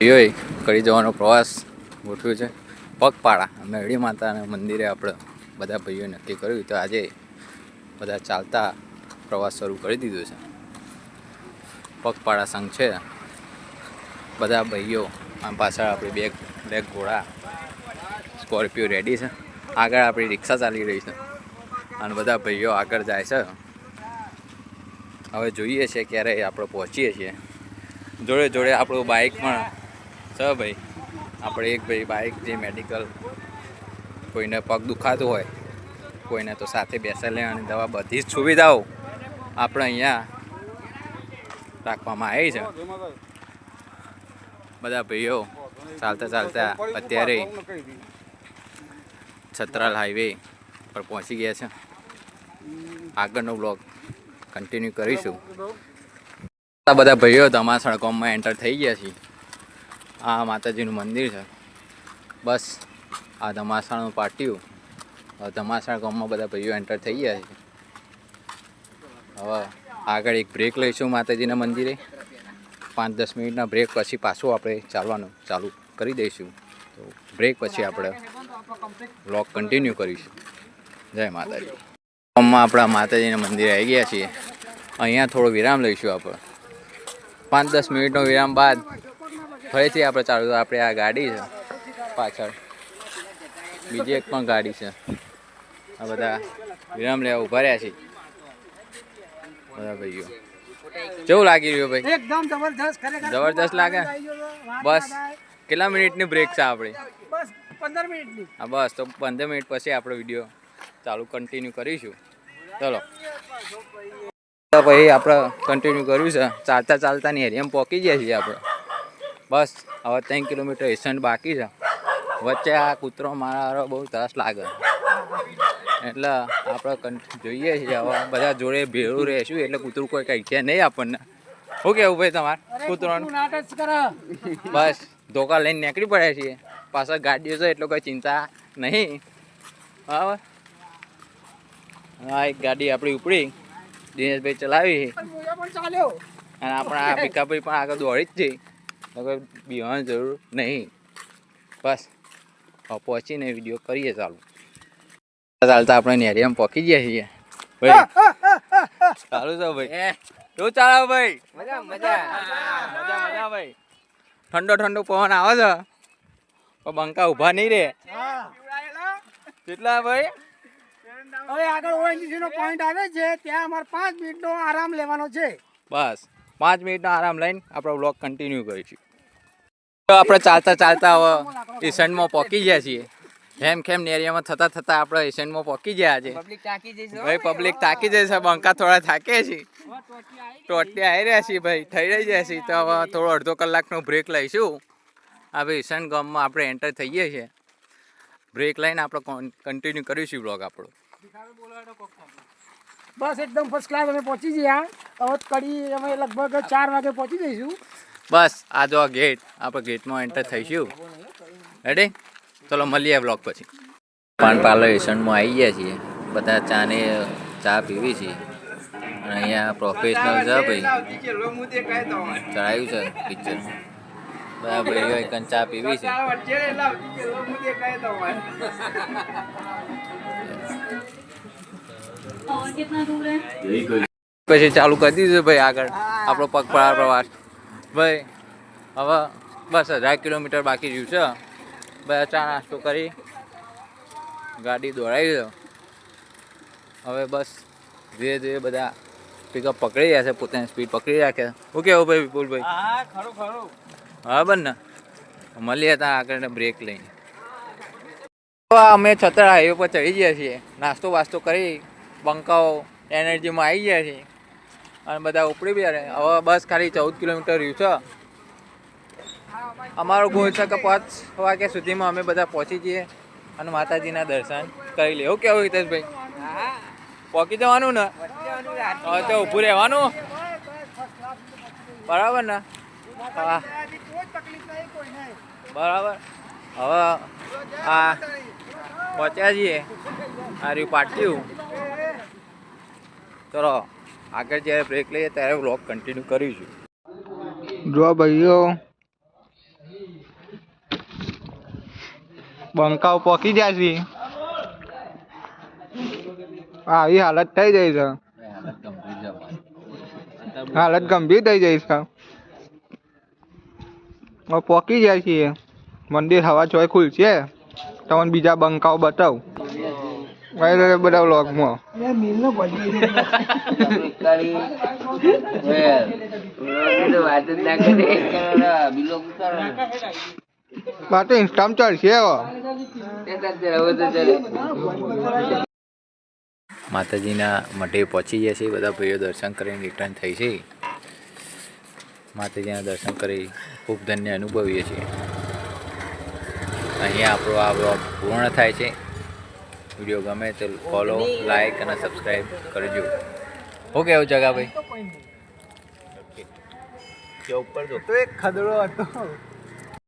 ભાઈઓએ કરી જવાનો પ્રવાસ ગોઠવ્યો છે પગપાળા મેળી માતાના મંદિરે. આપણે બધા ભાઈઓએ નક્કી કર્યું તો આજે બધા ચાલતા પ્રવાસ શરૂ કરી દીધો છે. પગપાળા સંઘ છે બધા ભાઈઓ. આમ પાછળ આપણી બે ઘોડા સ્કોર્પિયો રેડી છે. આગળ આપણી રિક્ષા ચાલી રહી છે અને બધા ભાઈઓ આગળ જાય છે. હવે જોઈએ છે ક્યારે આપણે પહોંચીએ છીએ. જોડે જોડે આપણું બાઇક પણ છે ભાઈ. આપણે એક ભાઈ બાઇક જે મેડિકલ, કોઈને પગ દુખાતું હોય, કોઈને તો સાથે બેસા લેવાની દવા, બધી જ સુવિધાઓ આપણે અહીંયા રાખવામાં આવી છે. બધા ભાઈઓ ચાલતા ચાલતા અત્યારે છત્રાલ હાઈવે પર પહોંચી ગયા છે. આગળનો બ્લોગ કન્ટિન્યુ કરીશું. બધા ભાઈઓ ધમાસણ ગામમાં એન્ટર થઈ ગયા છીએ. આ માતાજીનું મંદિર છે. બસ આ ધમાસણનું પાટિયું. ધમાસણ ગામમાં બધા ભાઈઓ એન્ટર થઈ ગયા છે. હવે આગળ એક બ્રેક લઈશું માતાજીના મંદિરે. 5-10 મિનિટના બ્રેક પછી પાછું આપણે ચાલવાનું ચાલુ કરી દઈશું. તો બ્રેક પછી આપણે બ્લોગ કન્ટિન્યુ કરીશું. જય માતાજી. ગામમાં આપણા માતાજીના મંદિરે આવી ગયા છીએ. અહીંયા થોડો વિરામ લઈશું આપણે. 5-10 મિનિટનો વિરામ બાદ ફરીથી આપણે ચાલુ. આપણે આ ગાડી છે પાછળ, બીજી એક પણ ગાડી છે. આ બધા વિરામ લેવા ઊભા રહ્યા છે બધા ભાઈઓ. કેવું લાગી રહ્યું ભાઈ? એકદમ જબરદસ્ત. જબરદસ્ત લાગે. બસ કેટલા મિનિટની બ્રેક છે આપણી? બસ 15 મિનિટની. હા બસ, તો 15 મિનિટ પછી આપણે વિડીયો ચાલુ કન્ટિન્યુ કરીશું. ચલો ભાઈ, આપણે કન્ટિન્યુ કર્યું છે. ચાલતા ચાલતા ની એરિયામાં પહોંચી ગયા છીએ આપણે. બસ હવે 3 કિલોમીટર એસન્ટ બાકી છે. વચ્ચે આ કૂતરો મારા બહુ તરસ લાગે એટલે આપણે જોઈએ છીએ. હવે બધા જોડે ભેળું રહેશું એટલે કૂતરું કોઈ કહી છે નહીં આપણને. શું કેવું ભાઈ તમારે કૂતરોનું? બસ ધોકા લઈને નીકળી પડ્યા છીએ. પાછળ ગાડીઓ છે એટલે કોઈ ચિંતા નહીં. બરાબર. હા, એક ગાડી આપણી ઉપડી, દિનેશભાઈ ચલાવી અને આપણા ભીખાભાઈ પણ આગળ દોડી જ છે. કોઈ બીવાની જરૂર નહીં. બસ પહોંચીને વિડીયો કરીએ ચાલુ. ચાલતા આપણે નેરિયામાં પહોંચી ગયા છીએ ભાઈ. ચાલુ છે ભાઈ. શું ચાલે ભાઈ? મજા મજા મજા મજા ભાઈ. ઠંડો ઠંડો પવન આવે છે પણ બંકા ઊભા નહીં રે. કેટલા ભાઈ? હવે આગળ ઓએનજીસી નો પોઈન્ટ આવે છે, ત્યાં અમારે 5 મિનિટનો આરામ લેવાનો છે. બસ 5 મિનિટનો આરામ લઈને આપણો બ્લોગ કન્ટિન્યુ કરીશું. આપણે ચાલતા ચાલતા હવે ઈસણમાં પહોંચી ગયા છીએ. હેમ ખેમ એરિયામાં થતાં થતાં આપણે ઈસણમાં પહોંચી ગયા છે ભાઈ. પબ્લિક થાકી જશે. બંકા થોડા થાકે છે. ટોટી આવી રહ્યા છીએ ભાઈ, થઈ રહી જાય છે. તો હવે થોડો અડધો કલાકનો બ્રેક લઈશું. આ ભાઈ ઈસણ ગામમાં આપણે એન્ટર થઈએ છીએ. બ્રેક લઈને આપણે કન્ટિન્યુ કરીશું બ્લોગ આપણો. બસ એકદમ ફર્સ્ટ ક્લાસ અમે પહોંચી ગયા. હવે કડી અમે લગભગ 4 વાગે પહોંચી જઈશું. બસ આ જો ગેટ, આપણે ગેટમાં એન્ટર થઈશું. રેડી? ચલો મળીએ બ્લોગ પછી. પાન પાર્લર ઈસણમાં આવી ગયા છીએ. બધા ચા પીવી છીએ અને અહીંયા પ્રોફેશનલ છે ભાઈ, ચડાવ્યું છે પિક્ચર. બધા ભાઈઓ એક ચા પીવી છે. પછી ચાલુ કરી દીધું ભાઈ આગળ આપણો પગપાળા પ્રવાસ ભાઈ. હવે બસ 1000 કિલોમીટર બાકી રહ્યું છે. બધા ચા નાસ્તો કરી ગાડી દોડાવી દો. હવે બસ ધીરે ધીરે બધા પિકઅપ પકડી રહ્યા છે, પોતાની સ્પીડ પકડી રાખે. શું કેવું ભાઈ વિપુલભાઈ? હા ખરું ખરું. બરાબર ને? મળીએ ત્યાં આગળ બ્રેક લઈને. અમે છત્રા હાઈવે પર ચડી ગયા છીએ. નાસ્તો વાસ્તો કરી બંકાઓ એનર્જીમાં આવી ગયા છીએ અને બધા ઉપડી બી રહે. હવે બસ ખાલી 14 કિલોમીટર રહ્યું છે. અમારો ગોલ છે કે 5 વાગ્યા સુધીમાં અમે બધા પહોંચી જઈએ અને માતાજીના દર્શન કરી લઈએ. એવું કેવું હિતેશભાઈ? પહોંચી જવાનું ને? હવે તો ઊભું રહેવાનું. બરાબર ને? હા બરાબર. હવે આ પહોંચ્યા છીએ. આ રહ્યું પાટિયું. ચલો આગળ જ્યારે બ્રેક લઈએ ત્યારે વ્લોગ કન્ટિન્યુ કરીશું. જો ભાઈઓ બંકાઓ પોકી જાય છે. આવી હાલત થઈ જાય છે. હાલત ગંભીર થઈ જાય છે. હવે પોકી જાય છે. મંદિર હવા ચોય ખુલશે તમને બીજા બંકાઓ બતાવ બધા વ્લોગમાં. બા તો ઇન્સ્ટામાં ચાલશે હવે. માતાજીના મઢે પહોંચી ગયા છે. બધા ભાઈઓ દર્શન કરીને રિટર્ન થઈ છે. માતાજીના દર્શન કરી ખૂબ ધન્ય અનુભવીએ છીએ. અહીંયા આપણો આ બ્લોગ પૂર્ણ થાય છે. વિડીયો ગમે તો ફોલો, લાઈક અને સબસ્ક્રાઈબ કરજો. ઓકે આવું જગાભાઈ તો એક ખદડો હતો.